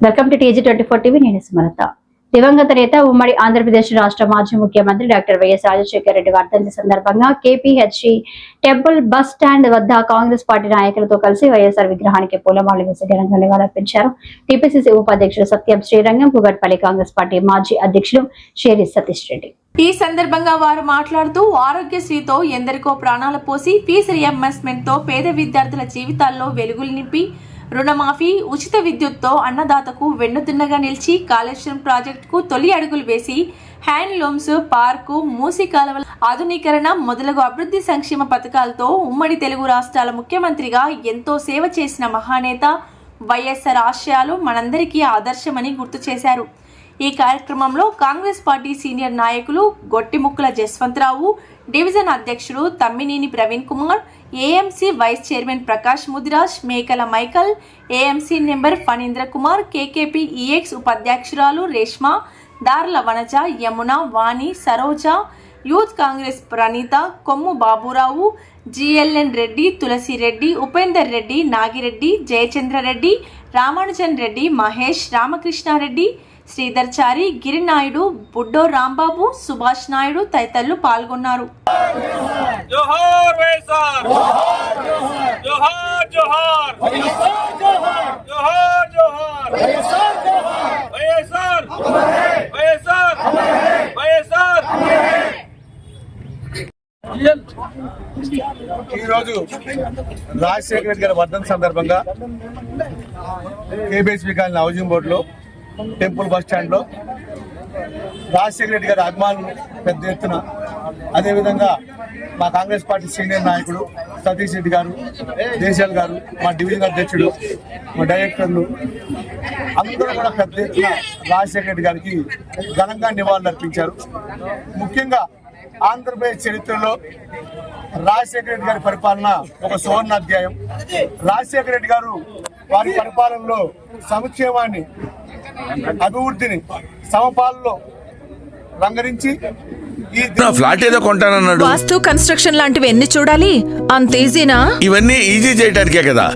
Welcome to TG24 TV. నేను సుమలత. దివంగత నేత ఉమ్మడి ఆంధ్రప్రదేశ్ రాష్ట్ర మాజీ ముఖ్యమంత్రి డాక్టర్ వైఎస్ రాజశేఖర రెడ్డి వర్ధంతి సందర్భంగా KPHC టెంపుల్ బస్ స్టాండ్ వద్ద కాంగ్రెస్ పార్టీ నాయకులతో కలిసి వైఎస్ఆర్ విగ్రహానికి పూలమాలలు వేసి ఘనంగా నివాళులర్పించారు. TPCC ఉపాధ్యక్షుడు సత్యం శ్రీరంగం, కూకట్పల్లి కాంగ్రెస్ పార్టీ మాజీ అధ్యక్షుడు షేరి సతీష్ రెడ్డి. ఈ సందర్భంగా వారు మాట్లాడుతూ ఆరోగ్యశ్రీతో ఎందరికో ప్రాణాలు పోసి ఫీజు రియంబర్స్మెంట్ తో పేద విద్యార్థుల జీవితాల్లో వెలుగులు నింపి రుణమాఫీ, ఉచిత విద్యుత్తో అన్నదాతకు వెన్నుదిన్నగా నిలిచి కాళేశ్వరం ప్రాజెక్టుకు తొలి అడుగులు వేసి హ్యాండ్లూమ్స్, పార్కు, మూసి కాలువల ఆధునీకరణ మొదలగు అభివృద్ధి సంక్షేమ పథకాలతో ఉమ్మడి తెలుగు రాష్ట్రాల ముఖ్యమంత్రిగా ఎంతో సేవ చేసిన మహానేత వైఎస్ఆర్ ఆశయాలు మనందరికీ ఆదర్శమని గుర్తు చేశారు. ఈ కార్యక్రమంలో కాంగ్రెస్ పార్టీ సీనియర్ నాయకులు గొట్టిముక్కుల జస్వంతరావు, డివిజన్ అధ్యక్షుడు Tammineni Praveen Kumar, AMC vice chairman Prakash Mudiraj, Mekala Michael, AMC number Phanindra Kumar, KKP EX ఉపాధ్యక్షురాలు రేష్మా, దార్ల వనజ, యమున, వాణి, సరోజ, యూత్ కాంగ్రెస్ ప్రణీత, కొమ్ము బాబురావు, GLN రెడ్డి, తులసి రెడ్డి, ఉపేందర్ రెడ్డి, నాగిరెడ్డి, జయచంద్రరెడ్డి, రామానుజన్ రెడ్డి, మహేష్, రామకృష్ణారెడ్డి, శ్రీధర్ చారి, గిరినాయుడు, బుడ్డో రాంబాబు, సుభాష్ నాయుడు తదితరులు పాల్గొన్నారు. జోహార్ వైఎస్ఆర్, జోహార్ జోహార్, జోహార్ జోహార్, వైఎస్ఆర్, వైఎస్ఆర్, వైఎస్ఆర్. ఈరోజు రాజశేఖర రెడ్డి గారి వర్ధంతి సందర్భంగా KPHC కాలనీ హౌసింగ్ బోర్డులో టెంపుల్ బస్ స్టాండ్లో రాజశేఖర రెడ్డి గారి అభిమానులు పెద్ద ఎత్తున, అదేవిధంగా మా కాంగ్రెస్ పార్టీ సీనియర్ నాయకుడు సతీష్ రెడ్డి గారు, దేశాల్ గారు, మా డివిజన్ అధ్యక్షుడు, మా డైరెక్టర్లు అందరూ కూడా పెద్ద ఎత్తున రాజశేఖర రెడ్డి గారికి ఘనంగా నివాళులు అర్పించారు. ముఖ్యంగా ఆంధ్రప్రదేశ్ చరిత్రలో రాజశేఖర రెడ్డి గారి పరిపాలన ఒక సువర్ణాధ్యాయం. రాజశేఖర రెడ్డి గారు వారి పరిపాలనలో సంక్షేమాన్ని, అభివృద్ధిని సమపాలలో రంగరించి ఫ్లాట్ ఏదో కొంటానన్నాడు. వాస్తు, కన్స్ట్రక్షన్ లాంటివి ఎన్ని చూడాలి? అంత ఈజీనా? ఇవన్నీ ఈజీ చేయడానికే కదా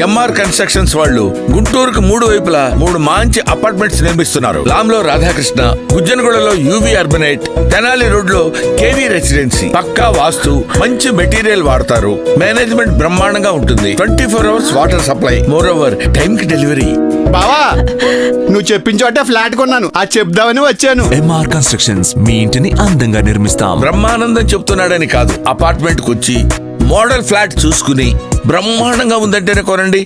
MR కన్స్ట్రక్షన్స్ వాళ్ళు గుంటూరుకు 3 వైపులా 3 మంచి అపార్ట్మెంట్స్ నిర్మిస్తున్నారు. లాంలో రాధాకృష్ణ, గుజ్జనగూడలో UV అర్బనైట్, తెనాలి రోడ్ లో KV రెసిడెన్సీ. పక్కా వాస్తు, మంచి మెటీరియల్ వాడతారు. మేనేజ్మెంట్ బ్రహ్మాండంగా ఉంటుంది. 24 hours water supply, more over time కి డెలివరీ. బావా, నువ్వు చెప్పిన చోటే ఫ్లాట్ కొన్నాను, అది చెప్దామని వచ్చాను. MR కన్స్ట్రక్షన్స్ మీ ఇంటిని అందంగా నిర్మిస్తాం. బ్రహ్మానందం చెప్తున్నాడని కాదు, అపార్ట్మెంట్ కు వచ్చి మోడల్ ఫ్లాట్ చూసుకుని బ్రహ్మాండంగా ఉందంటేనే కొనండి.